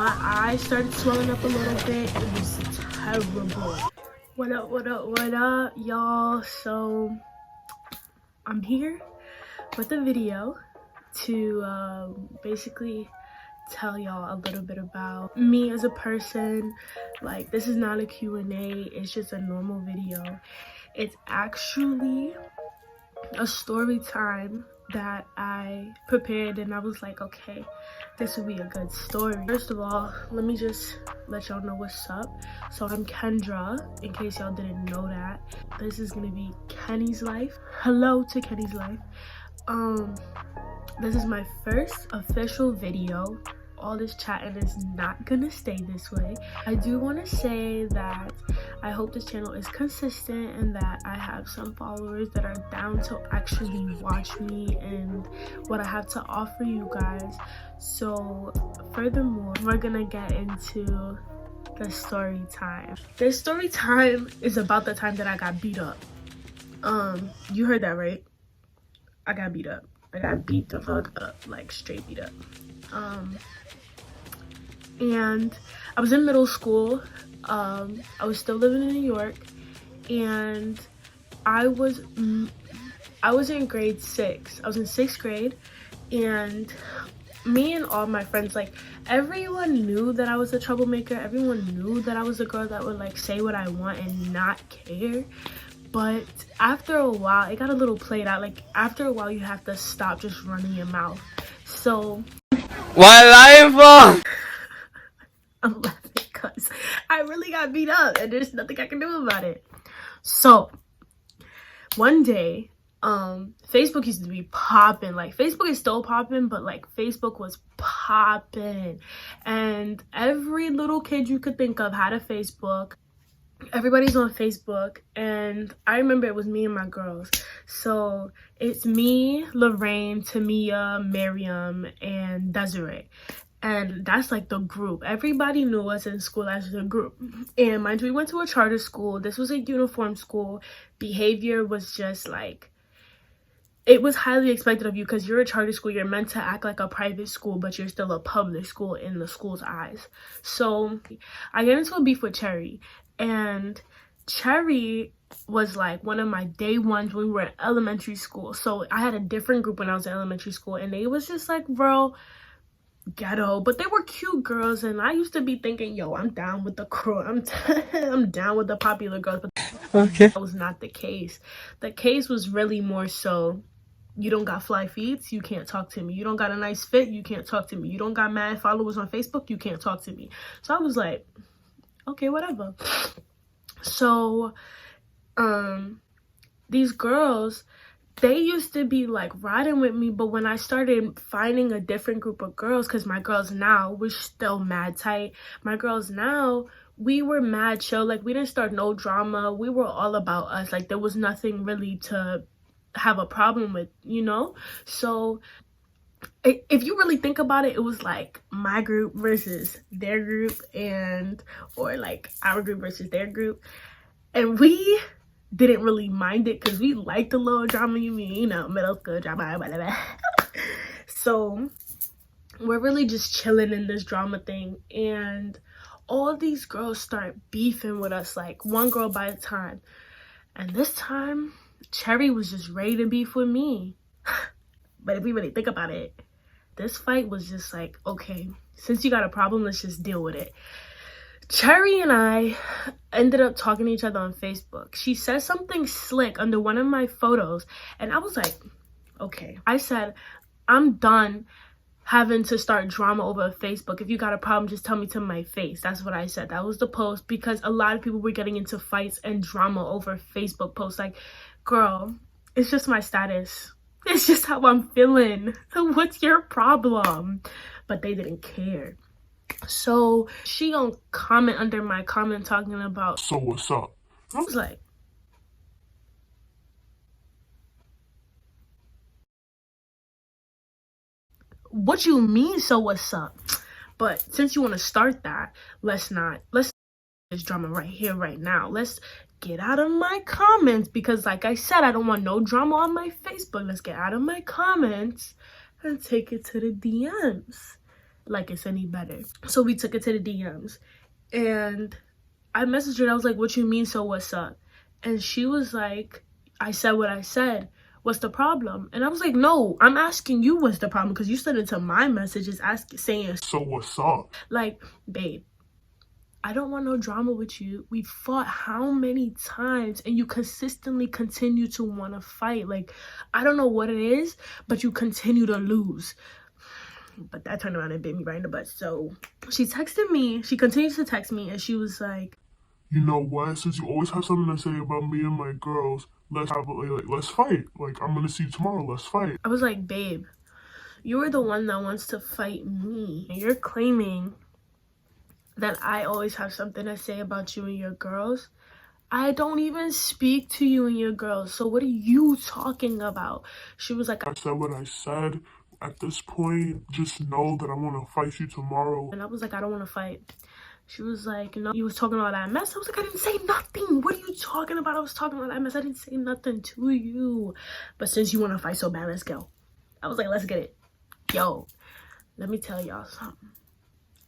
my eyes started swelling up a little bit. It was terrible. What up, what up, what up, y'all? So I'm here with a video to basically tell y'all a little bit about me as a person. Like, this is not a Q&A, it's just a normal video. It's actually a story time that I prepared, and I was like, okay, this would be a good story. First of all, let me just let y'all know what's up. So I'm Kendra, in case y'all didn't know that. This is gonna be Kenny's life. Hello to Kenny's life. This is my first official video. All this chatting is not gonna stay this way. I do want to say that I hope this channel is consistent and that I have some followers that are down to actually watch me and what I have to offer you guys. So furthermore, we're gonna get into the story time. This story time is about the time that I got beat up. You heard that right? I got beat up. I got beat the fuck up, like straight beat up. And I was in middle school. I was still living in New York, and I was in grade 6. I was in 6th grade, and me and all my friends, like, everyone knew that I was a troublemaker. Everyone knew that I was a girl that would like say what I want and not care. But after a while, it got a little played out. Like, after a while, you have to stop just running your mouth. So I'm laughing because I really got beat up and there's nothing I can do about it. So one day, Facebook used to be popping. Like, Facebook is still popping, but like Facebook was popping, and every little kid you could think of had a Facebook. Everybody's on Facebook, and I remember it was me and my girls. So it's me, Lorraine, Tamia, Miriam, and Desiree. And that's like the group. Everybody knew us in school as the group. And mind you, we went to a charter school. This was a uniform school. Behavior was just like, it was highly expected of you because you're a charter school. You're meant to act like a private school, but you're still a public school in the school's eyes. So I get into a beef with Cherry. And Cherry was like one of my day ones when we were in elementary school. So I had a different group when I was in elementary school, and they was just like real ghetto, but they were cute girls. And I used to be thinking, yo, I'm down with the crew. I'm down with the popular girls. But okay, that was not the case. The case was really more so, you don't got fly feet, you can't talk to me. You don't got a nice fit, you can't talk to me. You don't got mad followers on Facebook, you can't talk to me. So I was like, okay, whatever. So these girls, they used to be like riding with me, but when I started finding a different group of girls, because my girls now, we're still mad tight. My girls now, we were mad chill. Like, we didn't start no drama. We were all about us. Like, there was nothing really to have a problem with, you know? So if you really think about it, it was like my group versus their group, or like our group versus their group. And we didn't really mind it because we liked the little drama, you know, middle school drama, whatever. So we're really just chilling in this drama thing, and all these girls start beefing with us, like one girl by a time. And this time, Cherry was just ready to beef with me. But if we really think about it, this fight was just like, okay, since you got a problem, let's just deal with it. Cherry and I ended up talking to each other on Facebook. She said something slick under one of my photos, and I was like, okay. I said, I'm done having to start drama over Facebook. If you got a problem, just tell me to my face. That's what I said. That was the post, because a lot of people were getting into fights and drama over Facebook posts. Like, girl, it's just my status. It's just how I'm feeling. What's your problem? But they didn't care. So she gonna comment under my comment talking about, so what's up? I was like, what you mean, so what's up? But since you want to start that, let's this drama right here, right now. Let's get out of my comments, because like I said, I don't want no drama on my Facebook. Let's get out of my comments and take it to the DMs. like it's any better. So we took it to the DMs, and I messaged her and I was like, what you mean, so what's up? And she was like, I said what I said. What's the problem? And I was like, no, I'm asking you what's the problem, because you sent it to my messages saying, so what's up? Like, babe, I don't want no drama with you. We fought how many times and you consistently continue to want to fight. Like, I don't know what it is, but you continue to lose. But that turned around and bit me right in the butt. So she texted me. She continues to text me, and she was like, you know what? Since you always have something to say about me and my girls, let's fight. Like, I'm gonna see you tomorrow. Let's fight. I was like, babe, you are the one that wants to fight me. And you're claiming that I always have something to say about you and your girls. I don't even speak to you and your girls. So what are you talking about? She was like, I said what I said. At this point, just know that I want to fight you tomorrow. And I was like, I don't want to fight. She was like, no, you was talking about that mess. I was like, I didn't say nothing. What are you talking about? I was talking about that mess. I didn't say nothing to you. But since you want to fight so bad, let's go. I was like, let's get it. Yo, let me tell y'all something.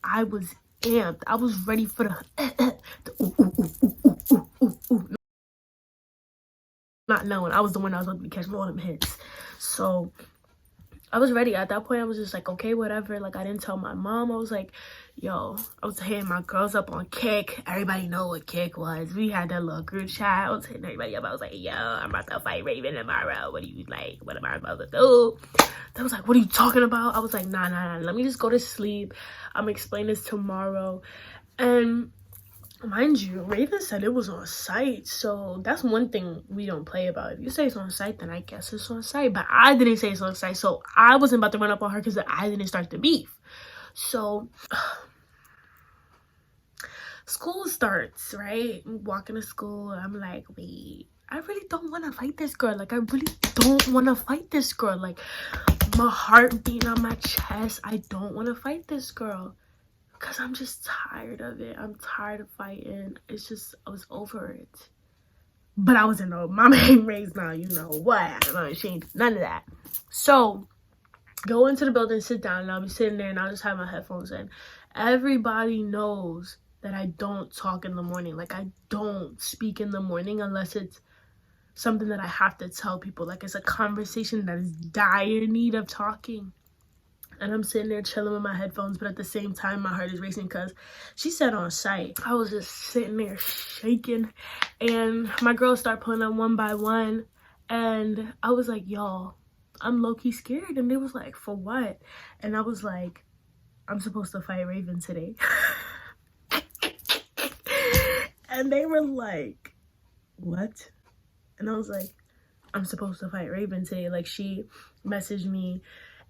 I was amped. I was ready for the not knowing I was the one that was going to be catching all them hits. So I was ready. At that point, I was just like, okay, whatever. Like, I didn't tell my mom. I was like, yo, I was hitting my girls up on Kick. Everybody know what Kick was. We had that little group chat. I was hitting everybody up. I was like, yo, I'm about to fight Raven tomorrow. What do you like? What am I about to do? They was like, what are you talking about? I was like, nah. Let me just go to sleep. I'm gonna explain this tomorrow. And mind you, Raven said it was on site, so that's one thing we don't play about. If you say it's on site, then I guess it's on site. But I didn't say it's on site, so I wasn't about to run up on her because I didn't start the beef. So school starts, right? I'm walking to school. I'm like, wait, I really don't want to fight this girl. Like, I really don't want to fight this girl. Like, my heart beating on my chest. I don't want to fight this girl. Because I'm just tired of it. I'm tired of fighting. It's just, I was over it. But I was in no mama ain't raised now, you know what. She ain't none of that. So, go into the building, sit down, and I'll be sitting there, and I'll just have my headphones in. Everybody knows that I don't talk in the morning. Like, I don't speak in the morning unless it's something that I have to tell people. Like, it's a conversation that is dire need of talking. And I'm sitting there chilling with my headphones, but at the same time, my heart is racing because she said on site. I was just sitting there shaking, and my girls start pulling up one by one, and I was like, y'all, I'm low-key scared. And they was like, for what? And I was like, I'm supposed to fight Raven today. And they were like, what? And I was like, I'm supposed to fight Raven today. Like, she messaged me,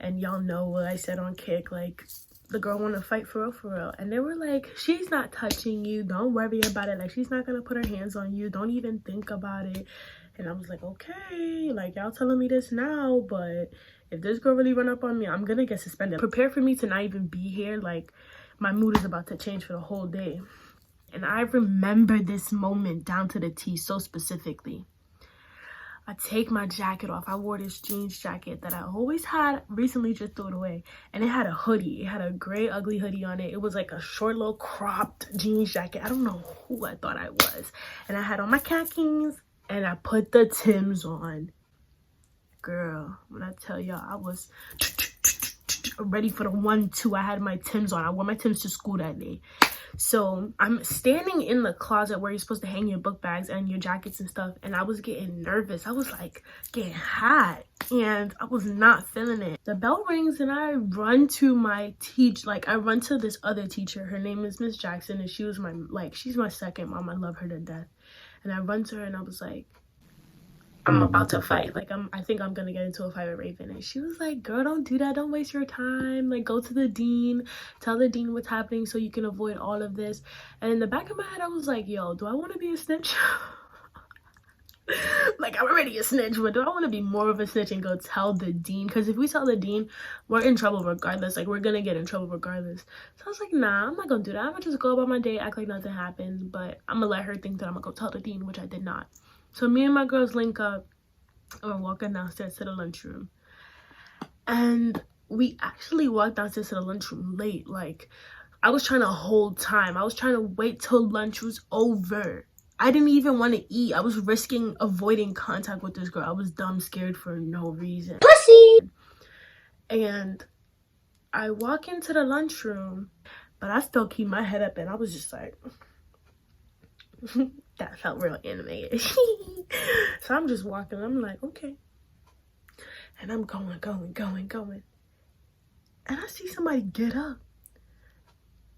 and y'all know what I said on Kick, like, the girl want to fight for real. And they were like, she's not touching you. Don't worry about it. Like, she's not going to put her hands on you. Don't even think about it. And I was like, okay, like, y'all telling me this now, but if this girl really run up on me, I'm going to get suspended. Prepare for me to not even be here. Like, my mood is about to change for the whole day. And I remember this moment down to the T so specifically. I take my jacket off. I wore this jeans jacket that I always had, recently just threw it away. And it had a hoodie. It had a gray, ugly hoodie on it. It was like a short, little cropped jeans jacket. I don't know who I thought I was. And I had on my khakis, and I put the Timbs on. Girl, when I tell y'all, I was ready for the 1-2. I had my Timbs on. I wore my Timbs to school that day. So I'm standing in the closet where you're supposed to hang your book bags and your jackets and stuff, and I was getting nervous. I was like getting hot, and I was not feeling it. The bell rings, and I run to my I run to this other teacher. Her name is Miss Jackson, and she was she's my second mom. I love her to death. And I run to her, and I was like, I'm about to fight. Like, I think I'm gonna get into a fight with Raven. And she was like, girl, don't do that. Don't waste your time. Like, go to the dean. Tell the dean what's happening so you can avoid all of this. And in the back of my head, I was like, yo, do I want to be a snitch? Like, I'm already a snitch, but do I want to be more of a snitch and go tell the dean? Because if we tell the dean, we're in trouble regardless. Like, we're gonna get in trouble regardless. So I was like, nah, I'm not gonna do that. I'm gonna just go about my day, act like nothing happened. But I'm gonna let her think that I'm gonna go tell the dean, which I did not. So me and my girls link up, and we're walking downstairs to the lunchroom. And we actually walked downstairs to the lunchroom late. Like, I was trying to hold time. I was trying to wait till lunch was over. I didn't even want to eat. I was risking avoiding contact with this girl. I was dumb scared for no reason. Pussy! And I walk into the lunchroom, but I still keep my head up, and I was just like, that felt real animated. So I'm just walking. I'm like, okay. And I'm going. And I see somebody get up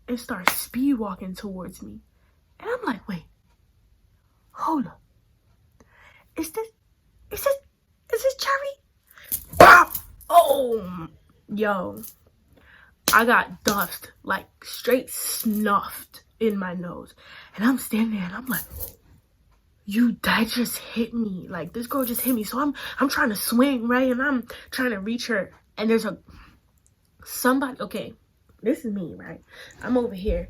and start speed walking towards me. And I'm like, wait, hold up. Is this Cherry? Wow. Oh, yo. I got dust, like straight snuffed in my nose. And I'm standing there and I'm like, that just hit me. Like, this girl just hit me. So I'm trying to swing, right? And I'm trying to reach her. And there's somebody, okay, this is me, right? I'm over here.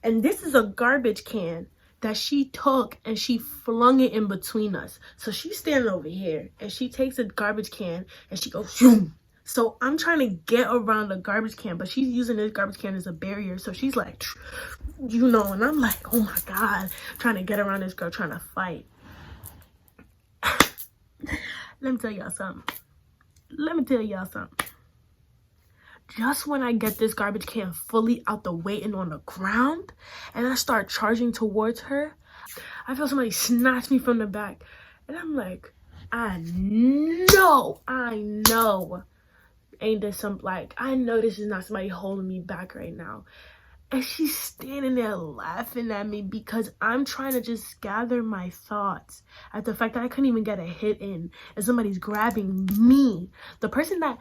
And this is a garbage can that she took and she flung it in between us. So she's standing over here and she takes a garbage can and she goes, shoom. So I'm trying to get around the garbage can, but she's using this garbage can as a barrier. So she's like, you know, and I'm like, oh my God, trying to get around this girl, trying to fight. Let me tell y'all something. Just when I get this garbage can fully out the way and on the ground, and I start charging towards her, I feel somebody snatch me from the back. And I'm like, I know. Ain't this some, like, I know this is not somebody holding me back right now. And she's standing there laughing at me because I'm trying to just gather my thoughts at the fact that I couldn't even get a hit in and somebody's grabbing me. The person that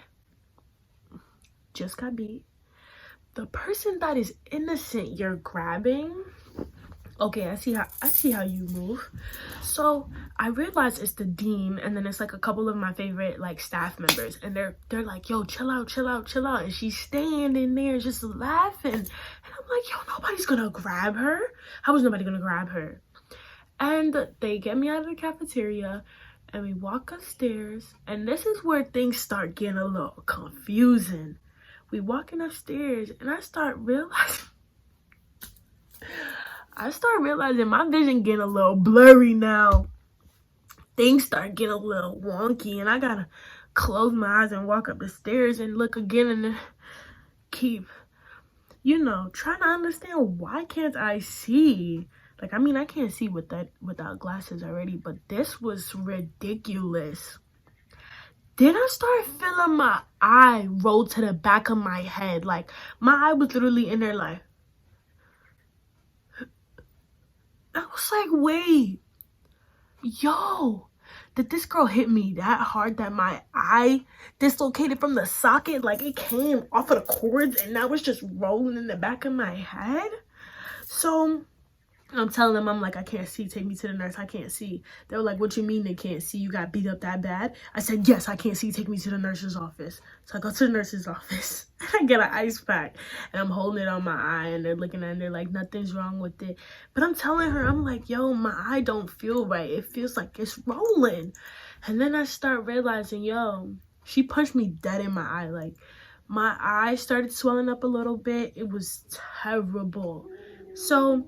just got beat. The person that is innocent you're grabbing. Okay, I see how you move. So I realize it's the dean, and then it's like a couple of my favorite like staff members, and they're like, yo, chill out. And she's standing there just laughing. And I'm like, yo, nobody's gonna grab her. How was nobody gonna grab her? And they get me out of the cafeteria and we walk upstairs, and this is where things start getting a little confusing. We walking upstairs and I start realizing my vision getting a little blurry now. Things start getting a little wonky and I gotta close my eyes and walk up the stairs and look again and then keep, trying to understand why can't I see? Like, I mean, I can't see without glasses already, but this was ridiculous. Then I started feeling my eye roll to the back of my head. Like, my eye was literally in there like, I was like, wait, yo, did this girl hit me that hard that my eye dislocated from the socket? Like, it came off of the cords and now it's just rolling in the back of my head? So I'm telling them, I'm like, I can't see, take me to the nurse, I can't see. They were like, what you mean they can't see? You got beat up that bad? I said, yes, I can't see, take me to the nurse's office. So I go to the nurse's office. I get an ice pack and I'm holding it on my eye, and they're looking at it and they're like, nothing's wrong with it. But I'm telling her, I'm like, yo, my eye don't feel right. It feels like it's rolling. And then I start realizing, yo, she punched me dead in my eye. Like, my eye started swelling up a little bit. It was terrible. So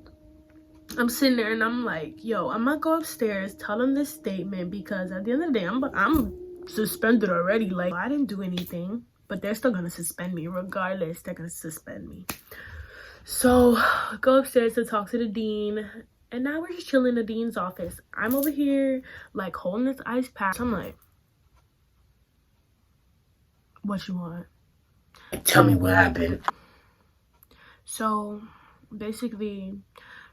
I'm sitting there and I'm like, yo, I'm gonna go upstairs, tell them this statement, because at the end of the day, I'm suspended already. Like, I didn't do anything, but they're still gonna suspend me regardless. They're gonna suspend me. So I go upstairs to talk to the dean, and now we're just chilling in the dean's office. I'm over here like holding this ice pack. I'm like, what you want? Tell me what happened. So basically,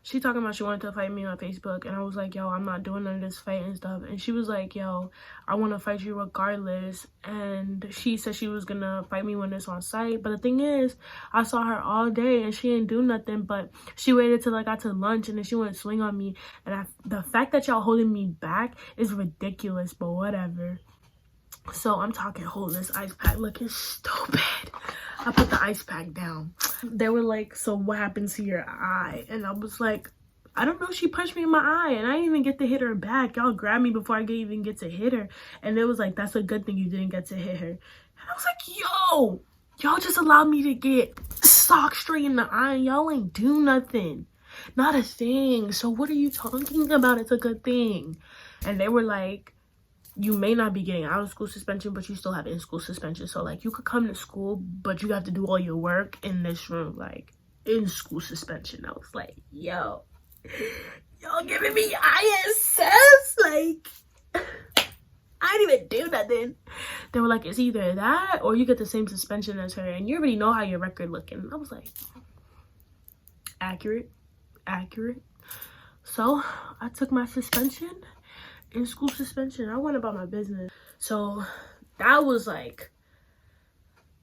she talking about she wanted to fight me on Facebook, and I was like, yo, I'm not doing none of this fighting stuff. And she was like, yo, I want to fight you regardless. And she said she was gonna fight me when it's on site. But the thing is, I saw her all day and she didn't do nothing, but she waited till I got to lunch and then she went to swing on me. And the fact that y'all holding me back is ridiculous, but whatever. So I'm talking, holding this ice pack looking stupid. I put the ice pack down. They were like, so what happened to your eye? And I was like, I don't know, she punched me in my eye and I didn't even get to hit her back. Y'all grabbed me before I could even get to hit her. And it was like, that's a good thing you didn't get to hit her. And I was like, yo, Y'all just allowed me to get socked straight in the eye. Y'all ain't do nothing. Not a thing. So what are you talking about? It's a good thing. And they were like, you may not be getting out of school suspension, but you still have in-school suspension. So, like, you could come to school, but you have to do all your work in this room, like, in-school suspension. I was like, yo, y'all giving me ISS? Like, I didn't even do nothing. They were like, it's either that or you get the same suspension as her, and you already know how your record looking. I was like, accurate. So, I took my suspension. In school suspension, I went about my business. So that was like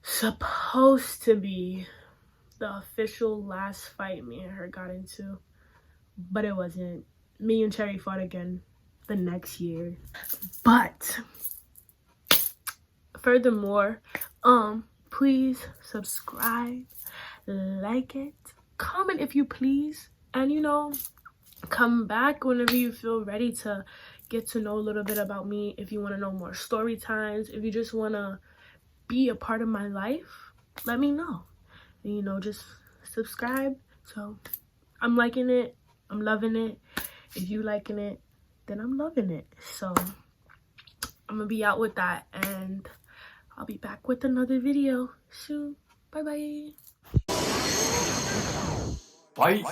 supposed to be the official last fight me and her got into, but it wasn't. Me and Cherry fought again the next year. But furthermore, please subscribe, like it, comment if you please, and come back whenever you feel ready to get to know a little bit about me. If you want to know more story times, if you just want to be a part of my life, let me know. And, just subscribe. So I'm liking it. I'm loving it. If you liking it, then I'm loving it. So I'm gonna be out with that, and I'll be back with another video soon. Bye bye. Bye.